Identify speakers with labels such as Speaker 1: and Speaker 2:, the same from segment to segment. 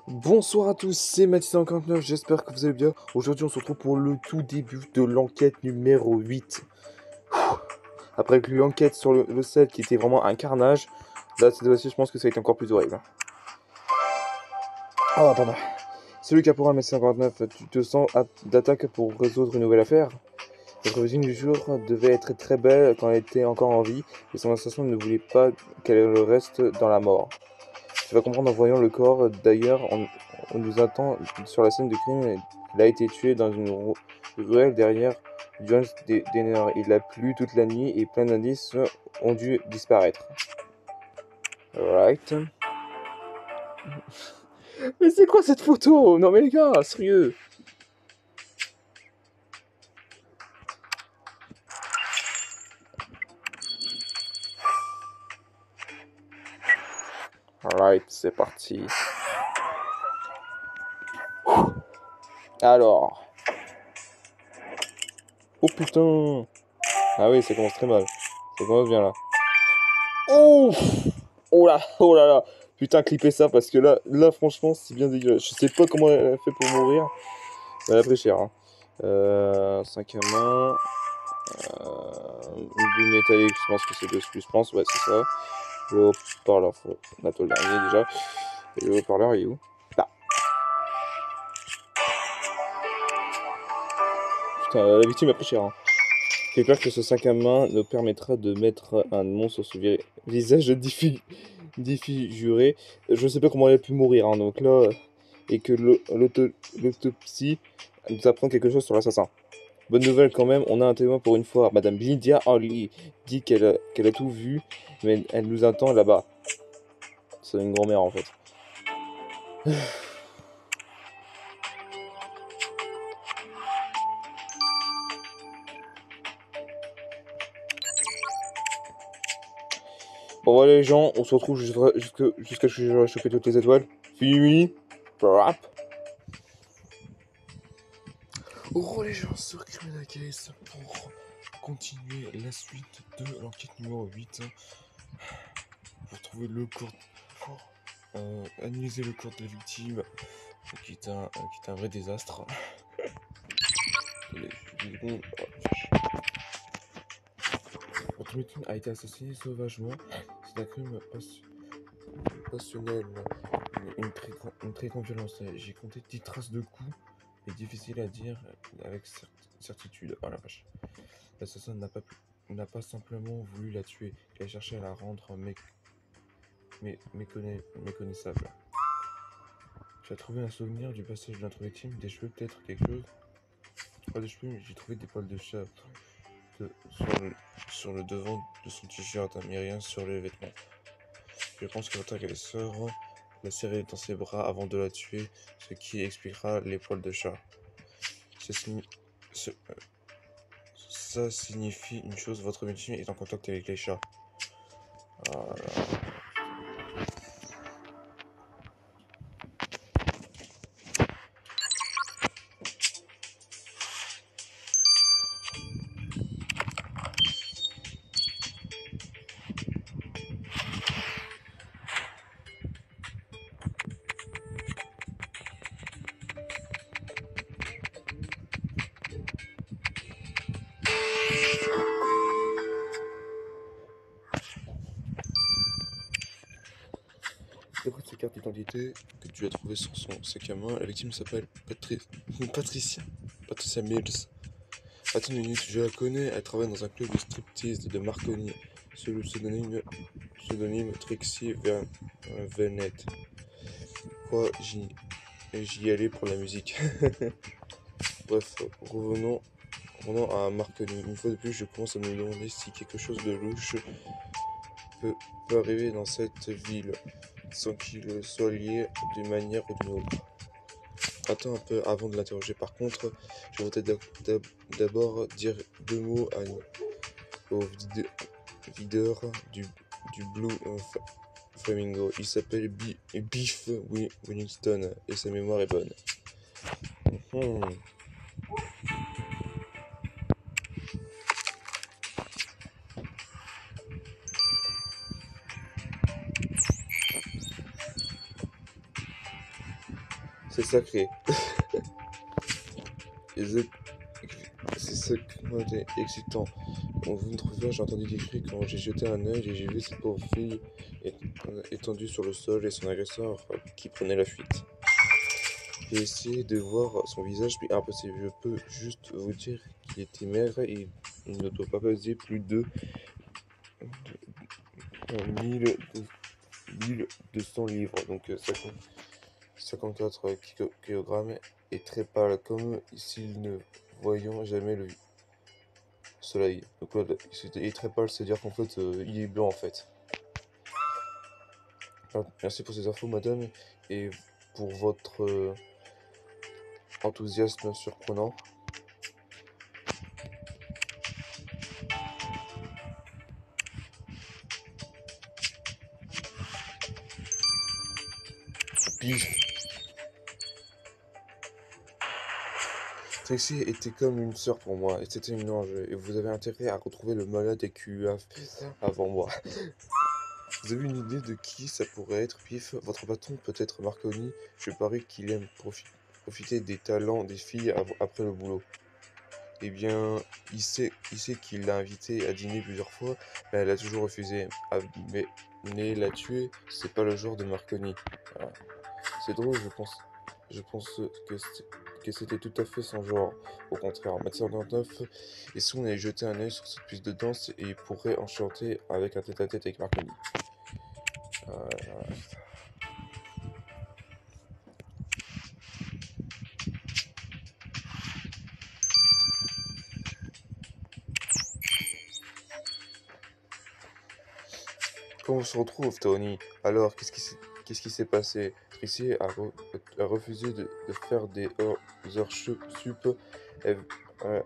Speaker 1: Bonsoir à tous, c'est Mathis49, j'espère que vous allez bien. Aujourd'hui on se retrouve pour le tout début de l'enquête numéro 8. Après l'enquête sur le 7 qui était vraiment un carnage, là cette fois-ci je pense que ça va être encore plus horrible. Ah pardon. C'est le caporal Mathis59, tu te sens d'attaque pour résoudre une nouvelle affaire? Votre voisine du jour devait être très belle quand elle était encore en vie, et son assassin ne voulait pas qu'elle reste dans la mort. Tu vas comprendre en voyant le corps. D'ailleurs, on nous attend sur la scène de crime. Elle a été tuée dans une ruelle derrière Jones Denner. Il a plu toute la nuit et plein d'indices ont dû disparaître. Right. Mais c'est quoi cette photo? Non mais les gars, sérieux. Alright, c'est parti. Alors. Oh putain. Ah oui, ça commence très mal. Ça commence bien là. Oh. Oh là là. Putain, clippez ça parce que là franchement, c'est bien dégueulasse. Je sais pas comment elle a fait pour mourir. Elle a pris cher. Hein. 5 à main. Une boule métallique, je pense que c'est dessus. Je pense, ouais, c'est ça. Le haut-parleur, on a tout le dernier déjà. Et le haut-parleur, il est où? Là. Putain, la victime a pris cher. Hein. J'ai peur que ce 5 à main nous permettra de mettre un monstre sur ce visage défiguré. Je sais pas comment elle a pu mourir, hein, donc là. Et que l'autopsie nous apprend quelque chose sur l'assassin. Bonne nouvelle quand même, on a un témoin pour une fois. Madame Lydia Harley dit qu'elle a tout vu, mais elle nous attend là-bas. C'est une grand-mère en fait. Bon voilà les gens, on se retrouve jusqu'à ce que j'aurai chopé toutes les étoiles. Fini. Rap. Oh les gens sur Criminal Case pour continuer la suite de l'enquête numéro 8. Pour trouver le corps, pour analyser le corps de la victime, qui est un vrai désastre. Votre victime a été assassinée sauvagement. C'est un crime passionnel, une très grande violence. J'ai compté 10 traces de coups, mais difficile à dire avec certitude. Oh la vache. L'assassin n'a pas simplement voulu la tuer, il a cherché à la rendre méconnaissable. Tu as trouvé un souvenir du passage de notre victime, des cheveux peut-être, quelque chose? Pas de cheveux, mais j'ai trouvé des poils de chat sur le devant de son t-shirt, mais rien sur les vêtements. Je pense que votre agresseur l'a serré dans ses bras avant de la tuer, ce qui expliquera les poils de chat. Ça signifie une chose, votre victime est en contact avec les chats. Voilà. D'après sa carte d'identité que tu as trouvée sur son sac à main, la victime s'appelle Patricia Mills. Attends une minute, je la connais, elle travaille dans un club de striptease de Marconi, sous le pseudonyme Trixie Venet. Quoi, j'y allais pour la musique. Bref, revenons à Marconi. Une fois de plus, je commence à me demander si quelque chose de louche peut arriver dans cette ville, sans qu'il soit lié d'une manière ou d'une autre. Attends un peu avant de l'interroger. Par contre, je voudrais d'abord dire deux mots au videur du Blue Flamingo. Il s'appelle Biff Winston et sa mémoire est bonne. C'est sacré. Et c'est ça qui m'a été excitant. Une autre fois, j'ai entendu des cris quand j'ai jeté un œil et j'ai vu cette pauvre fille étendue sur le sol et son agresseur qui prenait la fuite. J'ai essayé de voir son visage, mais impossible. Je peux juste vous dire qu'il était maigre et il ne doit pas peser plus de 1000 1200 livres, donc 54 kg, et très pâle, comme s'il ne voyait jamais le soleil. Donc là, il est très pâle, c'est-à-dire qu'en fait, il est blanc en fait. Alors, merci pour ces infos, madame, et pour votre enthousiasme surprenant. Pif. Trixie était comme une sœur pour moi, et c'était une ange, et vous avez intérêt à retrouver le malade et qui lui a fait ça avant moi. Vous avez une idée de qui ça pourrait être, Pif? Votre patron, peut-être Marconi? Je parie qu'il aime profiter des talents des filles après le boulot. Eh bien, il sait qu'il l'a invitée à dîner plusieurs fois, mais elle a toujours refusé. Ah, mais la tuer, c'est pas le genre de Marconi. Ah, c'est drôle, je pense que c'était tout à fait son genre. Au contraire, Mathieu 59, et si on allait jeter un œil sur cette piste de danse, et il pourrait enchanter avec un tête-à-tête avec Marconi. Euh, Quand on se retrouve, Tony, alors qu'est-ce qui s'est passé? Tracy a refusé de faire des heures sup. Elle,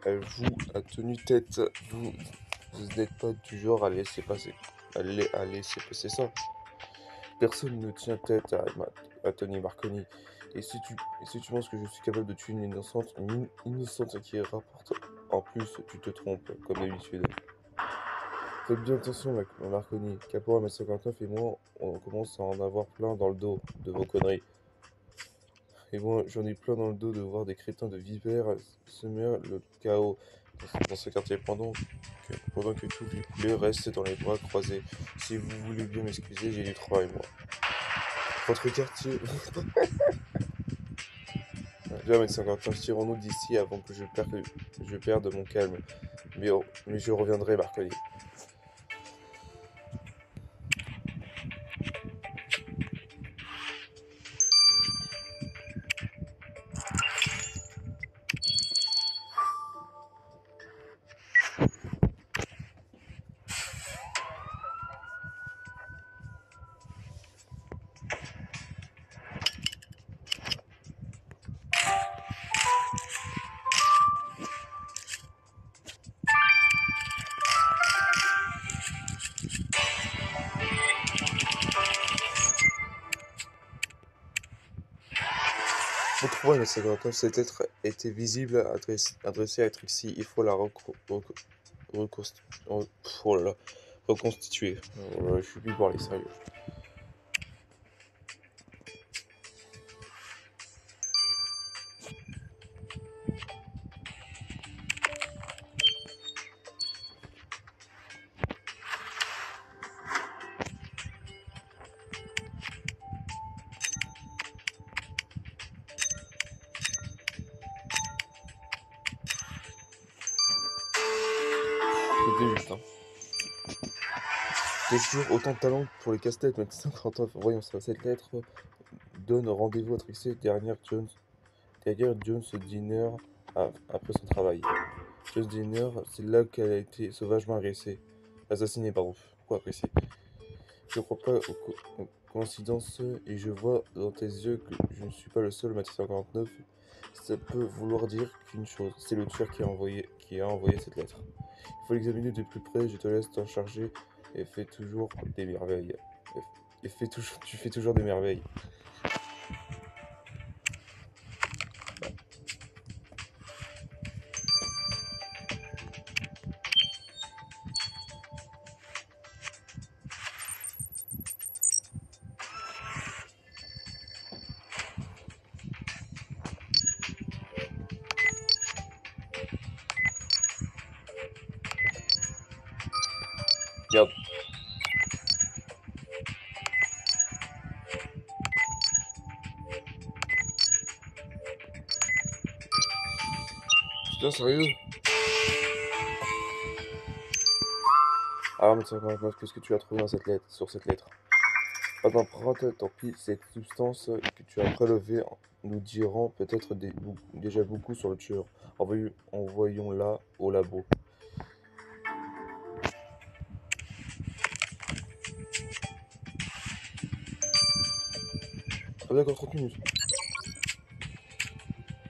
Speaker 1: elle vous a tenu tête. Vous n'êtes pas du genre à laisser passer ça. Personne ne tient tête à Tony Marconi. Et si tu penses que je suis capable de tuer une innocente qui rapporte, en plus, tu te trompes, comme d'habitude. Faites bien attention, Marconi. Caporal M59 et moi, on commence à en avoir plein dans le dos de vos conneries. Et moi, j'en ai plein dans le dos de voir des crétins de vipères semer le chaos dans ce quartier pendant que tous les poulets restent dans les bras croisés. Si vous voulez bien m'excuser, j'ai du travail, moi. Votre quartier. Bien, M59, tirons-nous d'ici avant que je perde mon calme. Mais je reviendrai, Marconi. Pour trouver notre 59, cette lettre était visible, adressée à Trixie. Il faut la oh là là, reconstituer. Oh là là, je suis plus parler sérieux. Le début, hein. J'ai toujours autant de talent pour les casse-têtes, mais 59. Voyons ça. Cette lettre donne rendez-vous à Trixie derrière Jones Diner après son travail. Jones Diner, c'est là qu'elle a été sauvagement assassinée, pardon. Pourquoi appréciée? Je crois pas aux coïncidences et je vois dans tes yeux que je ne suis pas le seul, Mathieu 59. Ça peut vouloir dire qu'une chose, c'est le tueur qui a envoyé cette lettre. Il faut l'examiner de plus près, je te laisse t'en charger et fais toujours des merveilles. Tu fais toujours des merveilles. Putain, sérieux? Ah, mais c'est encore qu'est-ce que tu as trouvé dans cette lettre, sur cette lettre? Pas d'empreinte, tant pis, cette substance que tu as prélevée nous diront peut-être déjà beaucoup sur le tueur. Envoyons-la au labo. Ah d'accord, 30 minutes.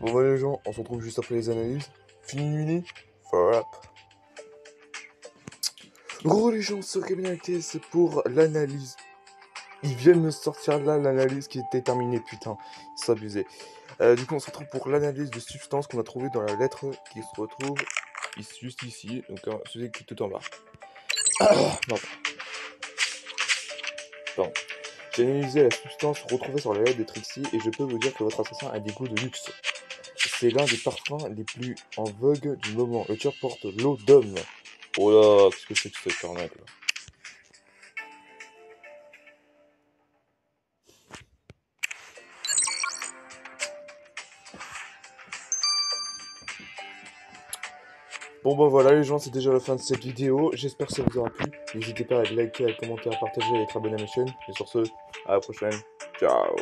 Speaker 1: Bon bah les gens, on se retrouve juste après les analyses. Fini, for up. Gros les gens, ce criminalité, c'est pour l'analyse. Ils viennent me sortir là l'analyse qui était terminée, putain, c'est abusé. Du coup, on se retrouve pour l'analyse de substances qu'on a trouvées dans la lettre qui se retrouve juste ici, donc celui qui est tout en bas. Non, pardon. J'ai analysé la substance retrouvée sur la lettre de Trixie et je peux vous dire que votre assassin a des goûts de luxe. C'est l'un des parfums les plus en vogue du moment. Le tueur porte l'eau d'homme. Oh là, qu'est-ce que c'est que cette arnaque là? Bon bah voilà les gens, c'est déjà la fin de cette vidéo. J'espère que ça vous aura plu. N'hésitez pas à liker, à commenter, à partager et à être abonné à ma chaîne. Et sur ce, à la prochaine. Ciao.